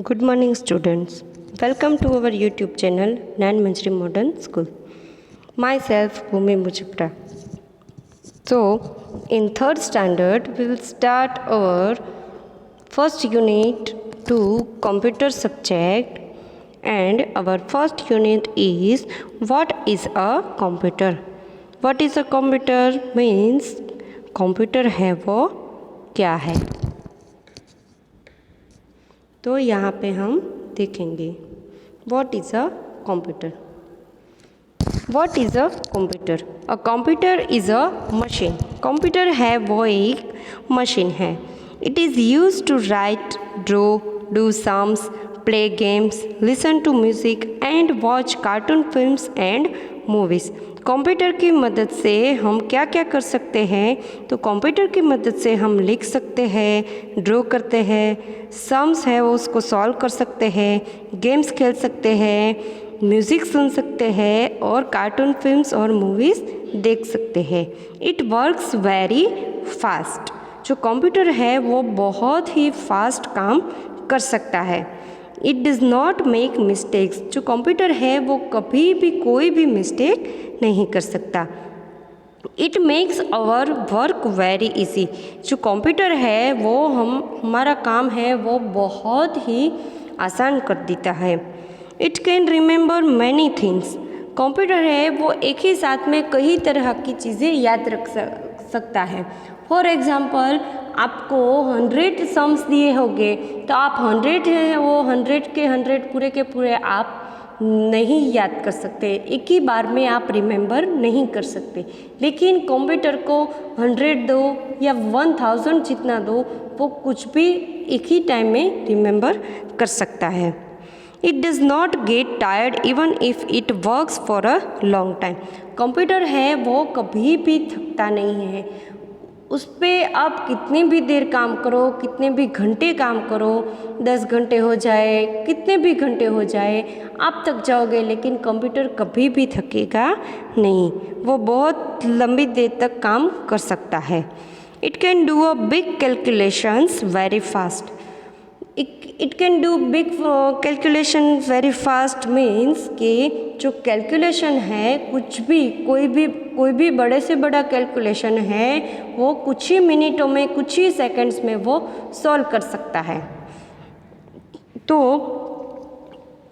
Good morning, students. Welcome to our YouTube channel, Nan Manjri Modern School. Myself, Bhumi Mujibra. So, in third standard, we will start our first unit to computer subject, and our first unit is what is a computer. What is a computer means computer है वो क्या है. तो यहाँ पे हम देखेंगे what is a computer. What is a computer? A computer is a machine. Computer है वो एक मशीन है. It is use to write, draw, do sums, play games, listen to music and watch cartoon films and movies. Computer की मदद से हम क्या क्या कर सकते हैं? तो कंप्यूटर की मदद से हम लिख सकते हैं, ड्रॉ करते हैं, सम्स है वो उसको सॉल्व कर सकते हैं, गेम्स खेल सकते हैं, म्यूज़िक सुन सकते हैं और कार्टून फिल्म्स और मूवीज़ देख सकते हैं. It works very fast. जो कंप्यूटर है वो बहुत ही फास्ट काम कर सकता है. It does not make mistakes. जो कंप्यूटर है वो कभी भी कोई भी मिस्टेक नहीं कर सकता. It makes our work very easy. जो कंप्यूटर है वो हमारा काम है वो बहुत ही आसान कर देता है. It can remember many things. Computer है वो एक ही साथ में कई तरह की चीज़ें याद रख सकता है. फॉर एग्ज़ाम्पल आपको 100 सम्स दिए होंगे तो आप 100 हैं वो 100 के 100 पूरे के पूरे आप नहीं याद कर सकते, एक ही बार में आप रिमेंबर नहीं कर सकते. लेकिन कंप्यूटर को 100 दो या 1000 जितना दो वो कुछ भी एक ही टाइम में रिमेंबर कर सकता है. It does not get tired even if it works for a long time. Computer है वो कभी भी थकता नहीं है. उस पर आप कितनी भी देर काम करो, कितने भी घंटे काम करो, 10 घंटे हो जाए, कितने भी घंटे हो जाए, आप थक जाओगे. लेकिन कंप्यूटर कभी भी थकेगा नहीं, वो बहुत लंबी देर तक काम कर सकता है. It can do a big calculations very fast. It can do big calculation very fast means कि जो कैलकुलेशन है कुछ भी कोई भी बड़े से बड़ा कैलकुलेशन है वो कुछ ही मिनटों में, कुछ ही सेकंड्स में वो सॉल्व कर सकता है. तो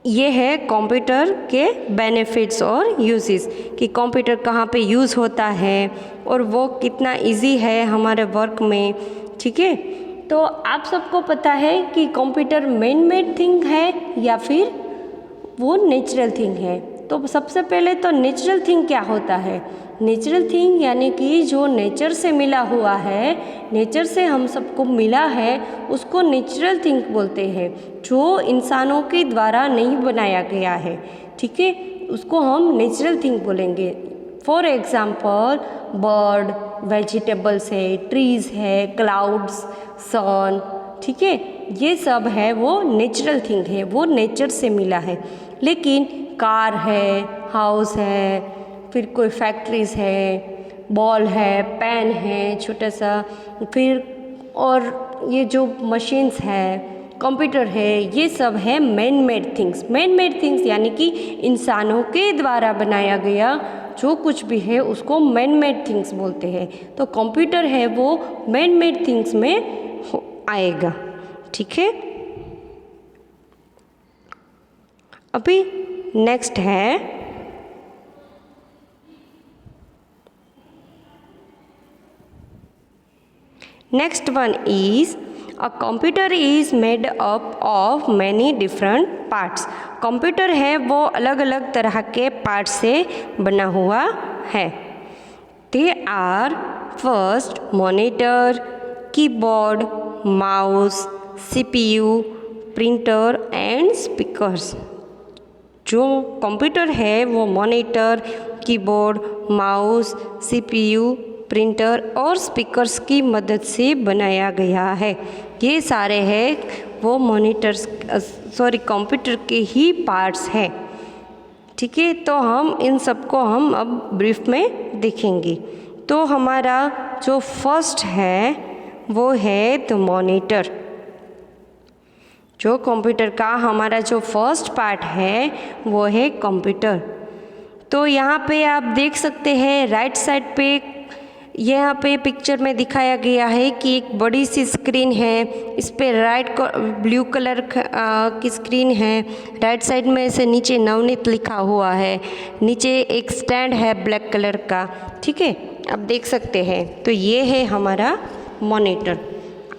ये है कंप्यूटर के बेनिफिट्स और यूजेस कि कंप्यूटर कहाँ पे यूज़ होता है और वो कितना इजी है हमारे वर्क में. ठीक है, तो आप सबको पता है कि कंप्यूटर मैन मेड थिंग है या फिर वो नेचुरल थिंग है. तो सबसे पहले तो नेचुरल थिंग क्या होता है? नेचुरल थिंग यानी कि जो नेचर से मिला हुआ है, नेचर से हम सबको मिला है, उसको नेचुरल थिंग बोलते हैं. जो इंसानों के द्वारा नहीं बनाया गया है, ठीक है, उसको हम नेचुरल थिंग बोलेंगे. फॉर एग्ज़ाम्पल बर्ड, वेजिटेबल्स है, ट्रीज़ है, क्लाउड्स, सन, ठीक है, ये सब है वो नेचुरल थिंग है, वो नेचर से मिला है. लेकिन कार है, हाउस है, फिर कोई फैक्ट्रीज़ है, बॉल है, पेन है छोटा सा, फिर और ये जो मशीन्स है, कंप्यूटर है, ये सब है man made things. Man made things यानी कि इंसानों के द्वारा बनाया गया जो कुछ भी है उसको मैन मेड थिंग्स बोलते हैं. तो कंप्यूटर है वो मैन मेड थिंग्स में आएगा. ठीक है, अभी नेक्स्ट है next one is a computer is made up of many different parts. Computer है वो अलग अलग तरह के पार्ट से बना हुआ है. They are first monitor, keyboard, mouse, CPU, printer and speakers. जो कंप्यूटर है वो monitor, keyboard, mouse, CPU, printer और स्पीकर्स की मदद से बनाया गया है. ये सारे हैं वो कंप्यूटर के ही पार्ट्स हैं. ठीक है, तो हम इन सबको हम अब ब्रीफ में देखेंगे. तो हमारा जो फर्स्ट है वो है द मॉनिटर. जो कंप्यूटर का हमारा जो फर्स्ट पार्ट है वो है कंप्यूटर। तो यहाँ पे आप देख सकते हैं राइट साइड पे, यहाँ पे पिक्चर में दिखाया गया है कि एक बड़ी सी स्क्रीन है, इस पे ब्लू कलर की स्क्रीन है, राइट साइड में से नीचे नवनीत लिखा हुआ है, नीचे एक स्टैंड है ब्लैक कलर का, ठीक है, आप देख सकते हैं। तो ये है हमारा मॉनिटर।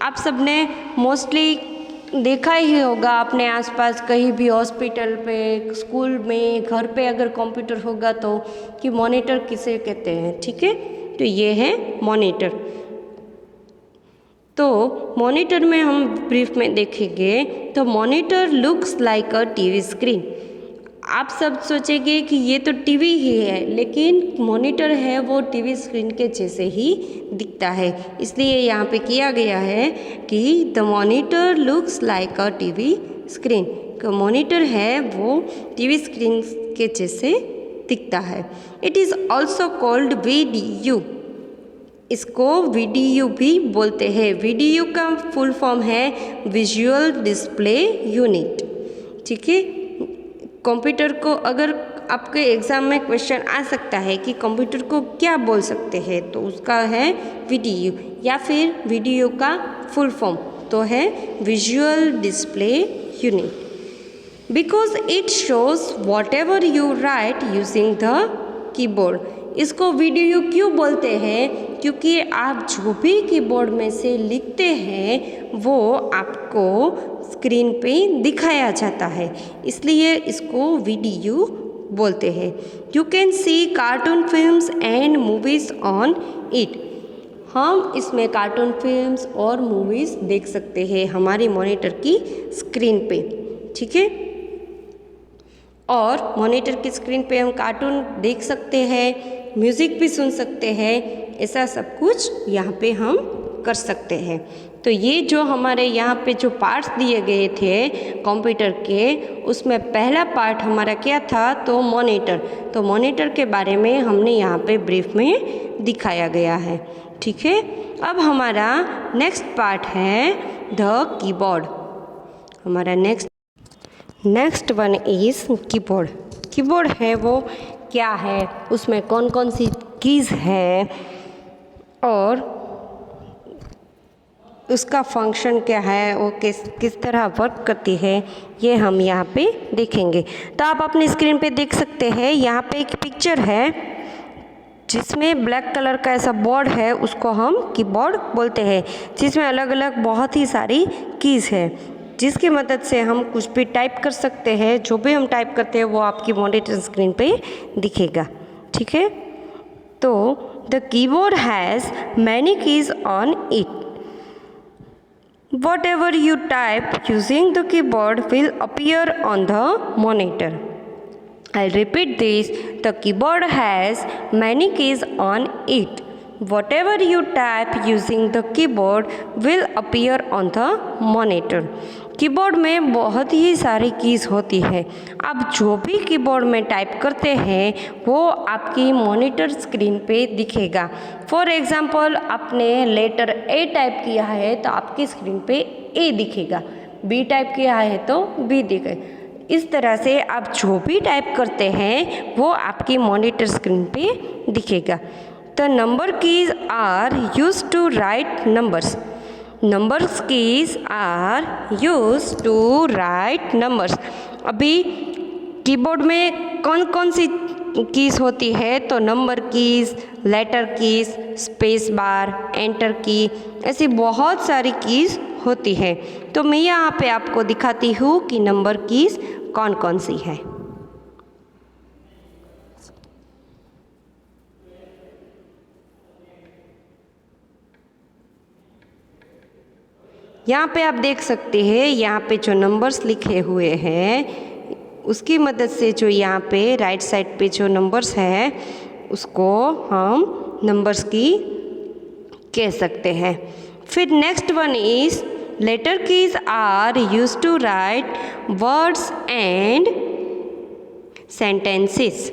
आप सबने मोस्टली देखा ही होगा अपने आसपास कहीं भी, हॉस्पिटल पे, स्कूल में, घर पे अगर कंप्यूटर होगा तो कि मॉनिटर किसे कहते हैं, ठीक है। तो ये है मॉनिटर। तो मॉनिटर में हम ब्रीफ में देखेंगे तो monitor looks like a TV screen. आप सब सोचेंगे कि ये तो टीवी ही है, लेकिन मॉनिटर है वो टीवी स्क्रीन के जैसे ही दिखता है, इसलिए यहाँ पे किया गया है कि the monitor looks like a TV screen. Monitor है वो टीवी स्क्रीन के जैसे दिखता है। It is also called VDU। इसको VDU भी बोलते हैं। VDU का फुल फॉर्म है विजुअल डिस्प्ले यूनिट, ठीक है। कंप्यूटर को अगर आपके एग्ज़ाम में क्वेश्चन आ सकता है कि कंप्यूटर को क्या बोल सकते हैं, तो उसका है VDU, या फिर VDU का फुल फॉर्म तो है visual display unit. Because it shows what ever you right using the keyboard. इसको VDU क्यों बोलते हैं? क्योंकि आप जो भी कीबोर्ड में से लिखते हैं वो आपको स्क्रीन पे दिखाया जाता है, इसलिए इसको VDU बोलते हैं। You can see cartoon films and movies on it. हम इसमें कार्टून फिल्म्स और मूवीज़ देख सकते हैं हमारी मॉनिटर की स्क्रीन पे, ठीक है। और मॉनिटर की स्क्रीन पे हम कार्टून देख सकते हैं, म्यूज़िक भी सुन सकते हैं, ऐसा सब कुछ यहाँ पे हम कर सकते हैं। तो ये जो हमारे यहाँ पे जो पार्ट्स दिए गए थे कंप्यूटर के, उसमें पहला पार्ट हमारा क्या था, तो मॉनिटर। तो मॉनिटर के बारे में हमने यहाँ पे ब्रीफ में दिखाया गया है, ठीक है। अब हमारा नेक्स्ट पार्ट है द कीबोर्ड। हमारा next one is keyboard. Keyboard है वो क्या है, उसमें कौन कौन सी कीज़ है और उसका फंक्शन क्या है, वो किस तरह वर्क करती है, ये हम यहाँ पे देखेंगे। तो आप अपनी स्क्रीन पे देख सकते हैं, यहाँ पे एक पिक्चर है जिसमें ब्लैक कलर का ऐसा बोर्ड है, उसको हम कीबोर्ड बोलते हैं, जिसमें अलग अलग बहुत ही सारी कीज़ है, जिसकी मदद से हम कुछ भी टाइप कर सकते हैं। जो भी हम टाइप करते हैं वो आपकी मॉनिटर स्क्रीन पे दिखेगा, ठीक है। तो the keyboard has many keys on it. Whatever you type using the keyboard will appear on the monitor. I'll repeat this. The keyboard has many keys on it. Whatever you type using the keyboard will appear on the monitor. Keyboard में बहुत ही सारी keys होती है। आप जो भी keyboard में type करते हैं वो आपकी मॉनिटर स्क्रीन पे दिखेगा। फॉर एग्ज़ाम्पल आपने लेटर A टाइप किया है तो आपकी स्क्रीन पे A दिखेगा, B टाइप किया है तो B दिखेगा। इस तरह से आप जो भी टाइप करते हैं वो आपकी मॉनिटर स्क्रीन पे दिखेगा। The number keys are used to write numbers. Numbers keys are used to write numbers. अभी कीबोर्ड में कौन कौन सी कीज़ होती है, तो number keys, letter keys, space bar, enter key, ऐसी बहुत सारी कीज़ होती है। तो मैं यहाँ पे आपको दिखाती हूँ कि नंबर कीज़ कौन कौन सी है। यहाँ पे आप देख सकते हैं, यहाँ पे जो नंबर्स लिखे हुए हैं उसकी मदद से जो यहाँ पे राइट साइड पे जो नंबर्स है उसको हम नंबर्स की कह सकते हैं। फिर next one is letter keys are used to write words and sentences.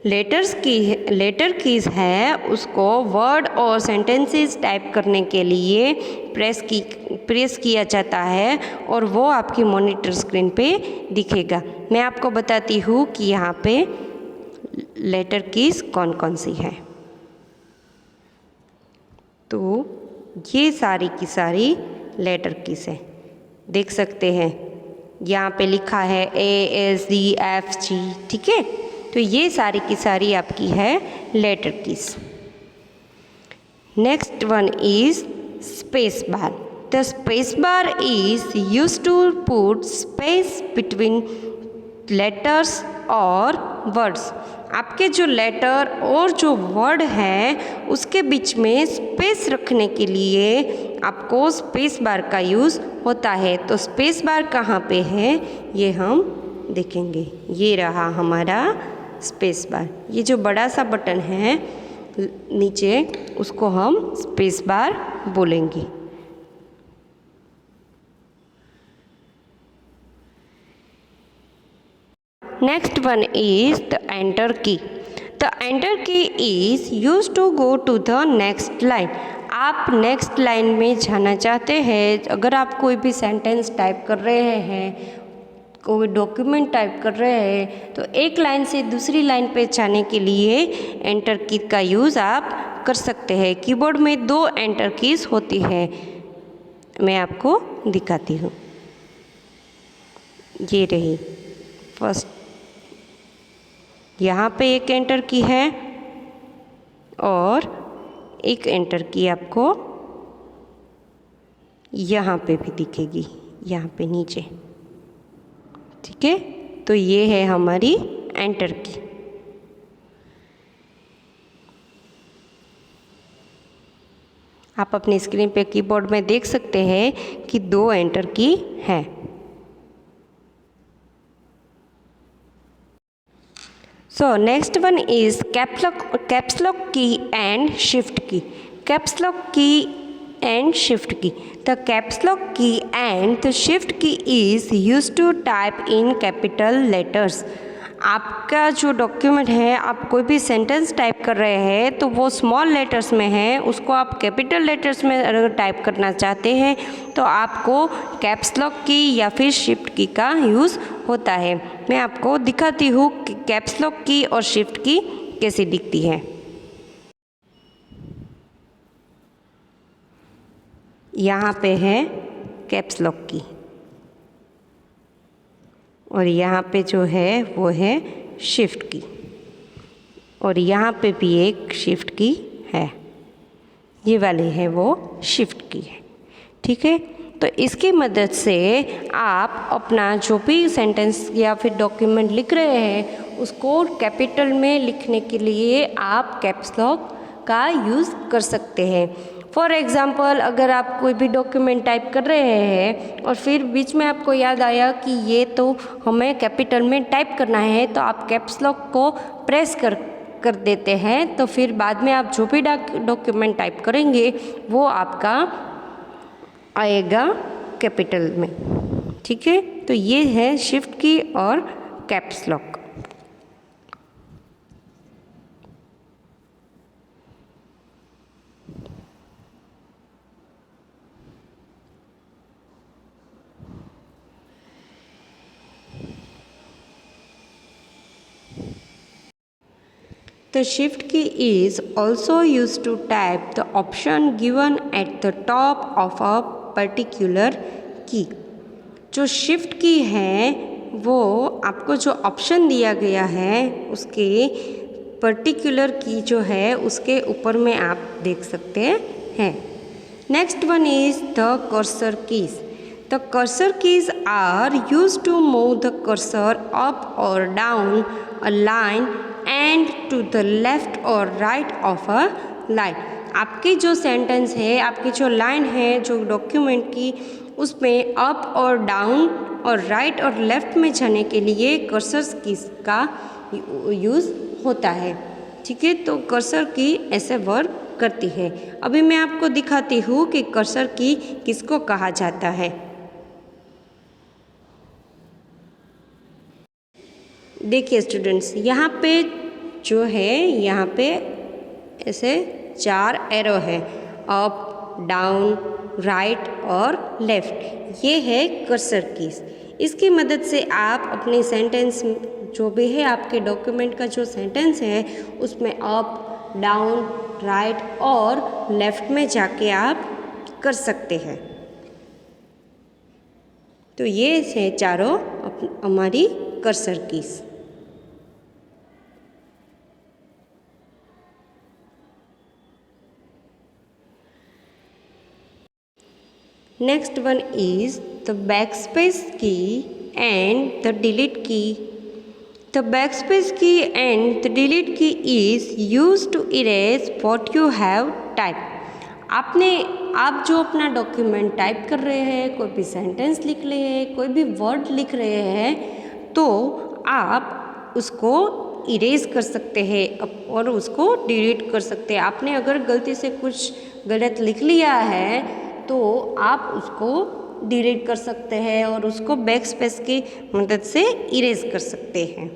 Letter keys है उसको वर्ड और सेंटेंसेस टाइप करने के लिए प्रेस किया जाता है और वो आपकी मॉनिटर स्क्रीन पे दिखेगा। मैं आपको बताती हूँ कि यहाँ पे लेटर कीज कौन कौन सी है। तो ये सारी की सारी लेटर कीज है, देख सकते हैं यहाँ पे लिखा है ASDFG, ठीक है। तो ये सारी की सारी आपकी है letter keys. Next one is space bar. The space bar is used to put space between letters और वर्ड्स। आपके जो लेटर और जो वर्ड है उसके बीच में स्पेस रखने के लिए आपको स्पेस बार का यूज़ होता है। तो स्पेस बार कहाँ पे है ये हम देखेंगे। ये रहा हमारा स्पेस बार। ये जो बड़ा सा बटन है नीचे उसको हम स्पेस बार बोलेंगे। Next one is the enter key. The enter key is used to go to the next line. आप नेक्स्ट लाइन में जाना चाहते हैं, अगर आप कोई भी सेंटेंस टाइप कर रहे हैं, कोई डॉक्यूमेंट टाइप कर रहे हैं, तो एक लाइन से दूसरी लाइन पे जाने के लिए एंटर की का यूज़ आप कर सकते हैं। कीबोर्ड में 2 एंटर कीज होती है, मैं आपको दिखाती हूँ। ये रही फर्स्ट, यहाँ पे एक एंटर की है और एक एंटर की आपको यहाँ पे भी दिखेगी, यहाँ पे नीचे, ठीक है। तो ये है हमारी एंटर की। आप अपनी स्क्रीन पे कीबोर्ड में देख सकते हैं कि 2 एंटर की है। So next one is caps lock key and shift key. Caps lock key and shift key. The caps lock key and the shift key is used to type in capital letters. आपका जो document है, आप कोई भी sentence type कर रहे हैं तो वो स्मॉल लेटर्स में है, उसको आप कैपिटल लेटर्स में अगर टाइप करना चाहते हैं तो आपको कैप्स लॉक की या फिर शिफ्ट की का यूज़ होता है। मैं आपको दिखाती हूँ कि कैप्स लॉक की और शिफ्ट की कैसी दिखती है। यहाँ पे है कैप्स लॉक की और यहाँ पे जो है वो है शिफ्ट की, और यहाँ पे भी एक शिफ्ट की है, ये वाली है वो शिफ्ट की है, ठीक है। तो इसकी मदद से आप अपना जो भी सेंटेंस या फिर डॉक्यूमेंट लिख रहे हैं उसको कैपिटल में लिखने के लिए आप कैप्स लॉक का यूज़ कर सकते हैं। फॉर एग्ज़ाम्पल, अगर आप कोई भी डॉक्यूमेंट टाइप कर रहे हैं और फिर बीच में आपको याद आया कि ये तो हमें कैपिटल में टाइप करना है, तो आप कैप्स लॉक को प्रेस कर देते हैं, तो फिर बाद में आप जो भी डॉक्यूमेंट टाइप करेंगे वो आपका आएगा कैपिटल में, ठीक है। तो ये है शिफ्ट की और caps lock. The shift key is also used to type the option given at the top of a particular key. जो शिफ्ट की है वो आपको जो ऑप्शन दिया गया है उसके पर्टिकुलर की जो है उसके ऊपर में आप देख सकते हैं। Next one is the cursor keys. The cursor keys are used to move the cursor up or down a line and to the left or right of a line. आपकी जो सेंटेंस है, आपकी जो लाइन है जो document की, उसमें up or down और राइट और लेफ्ट में जाने के लिए कर्सर कीज का यूज़ होता है, ठीक है। तो कर्सर की ऐसे वर्क करती है। अभी मैं आपको दिखाती हूँ कि कर्सर की किसको कहा जाता है। देखिए स्टूडेंट्स, यहाँ पे जो है यहाँ पे ऐसे 4 एरो है, अप, डाउन, राइट और लेफ़्ट। ये है कर्सर कीज़। इसकी मदद से आप अपने सेंटेंस जो भी है, आपके डॉक्यूमेंट का जो सेंटेंस है उसमें अप, डाउन, राइट और लेफ़्ट में जाके आप कर सकते हैं। तो ये है चारों हमारी cursor keys. Next one is the backspace key and the delete key. The backspace key and the delete key is used to erase what you have typed. आप जो अपना डॉक्यूमेंट टाइप कर रहे हैं, कोई भी सेंटेंस लिख रहे हैं, कोई भी वर्ड लिख रहे हैं, तो आप उसको इरेज कर सकते हैं और उसको डिलीट कर सकते हैं। आपने अगर गलती से कुछ गलत लिख लिया है तो आप उसको डिलीट कर सकते हैं और उसको बैक स्पेस की मदद से इरेज कर सकते हैं।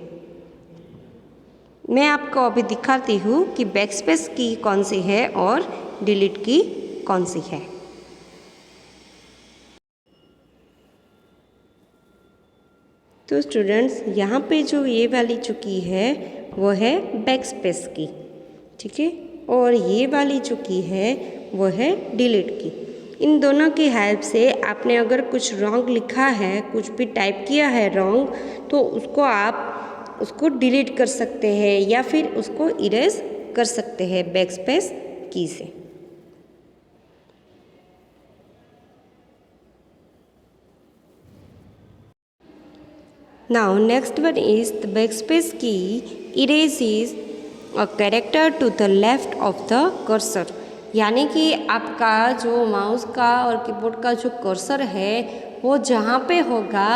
मैं आपको अभी दिखाती हूँ कि बैक स्पेस की कौन सी है और डिलीट की कौन सी है। तो स्टूडेंट्स, यहाँ पे जो ये वाली जो की है वो है बैक स्पेस की, ठीक है, और ये वाली जो की है वो है डिलीट की। इन दोनों की हेल्प से आपने अगर कुछ रॉन्ग लिखा है, कुछ भी टाइप किया है रॉन्ग, तो उसको आप उसको डिलीट कर सकते हैं या फिर उसको इरेज कर सकते हैं बैक स्पेस की से। Now next one is the backspace key erases a character to the left of the cursor। यानी कि आपका जो माउस का और कीबोर्ड का जो कर्सर है वो जहाँ पे होगा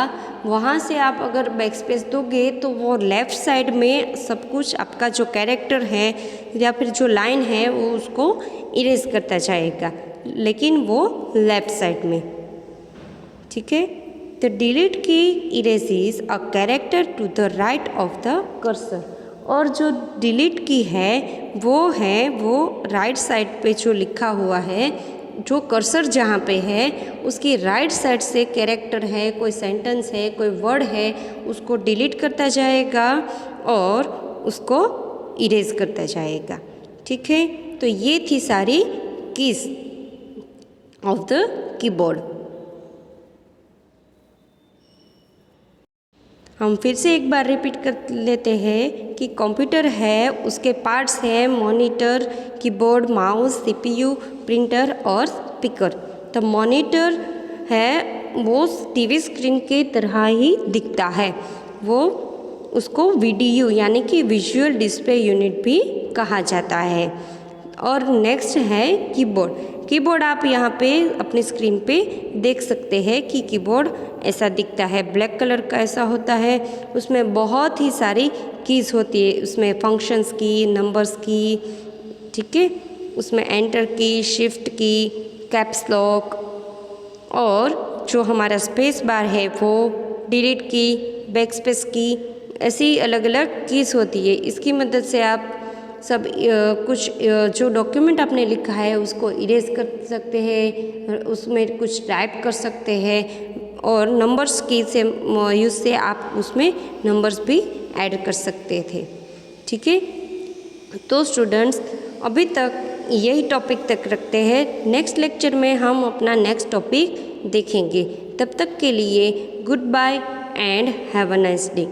वहाँ से आप अगर बैकस्पेस दोगे तो वो लेफ़्ट साइड में सब कुछ आपका जो कैरेक्टर है या फिर जो लाइन है वो उसको इरेज करता जाएगा, लेकिन वो लेफ़्ट साइड में, ठीक है। The delete key erases a character to the right of the cursor. और जो डिलीट की है वो राइट साइड पे जो लिखा हुआ है, जो कर्सर जहाँ पे है उसकी राइट साइड से कैरेक्टर है, कोई सेंटेंस है, कोई वर्ड है, उसको डिलीट करता जाएगा और उसको इरेज करता जाएगा, ठीक है। तो ये थी सारी कीज ऑफ द कीबोर्ड। हम फिर से एक बार रिपीट कर लेते हैं कि कंप्यूटर है, उसके पार्ट्स हैं monitor, keyboard, mouse, CPU, printer और स्पीकर। तो मॉनिटर है वो टीवी स्क्रीन की तरह ही दिखता है, वो उसको वीडीयू यानी कि विजुअल डिस्प्ले यूनिट भी कहा जाता है। और नेक्स्ट है कीबोर्ड। कीबोर्ड आप यहाँ पे अपनी स्क्रीन पे देख सकते हैं कि कीबोर्ड ऐसा दिखता है, ब्लैक कलर का ऐसा होता है। उसमें बहुत ही सारी कीज़ होती है, उसमें फंक्शंस की, नंबर्स की, ठीक है, उसमें एंटर की, शिफ्ट की, कैप्स लॉक और जो हमारा स्पेस बार है वो, डिलीट की, बैक स्पेस की, ऐसी अलग अलग कीज़ होती है। इसकी मदद से आप सब कुछ जो डॉक्यूमेंट आपने लिखा है उसको इरेज कर सकते हैं, उसमें कुछ टाइप कर सकते हैं और नंबर्स की से यूज़ से आप उसमें नंबर्स भी ऐड कर सकते थे, ठीक है। तो स्टूडेंट्स, अभी तक यही टॉपिक तक रखते हैं। नेक्स्ट लेक्चर में हम अपना नेक्स्ट टॉपिक देखेंगे। तब तक के लिए goodbye and have a nice day.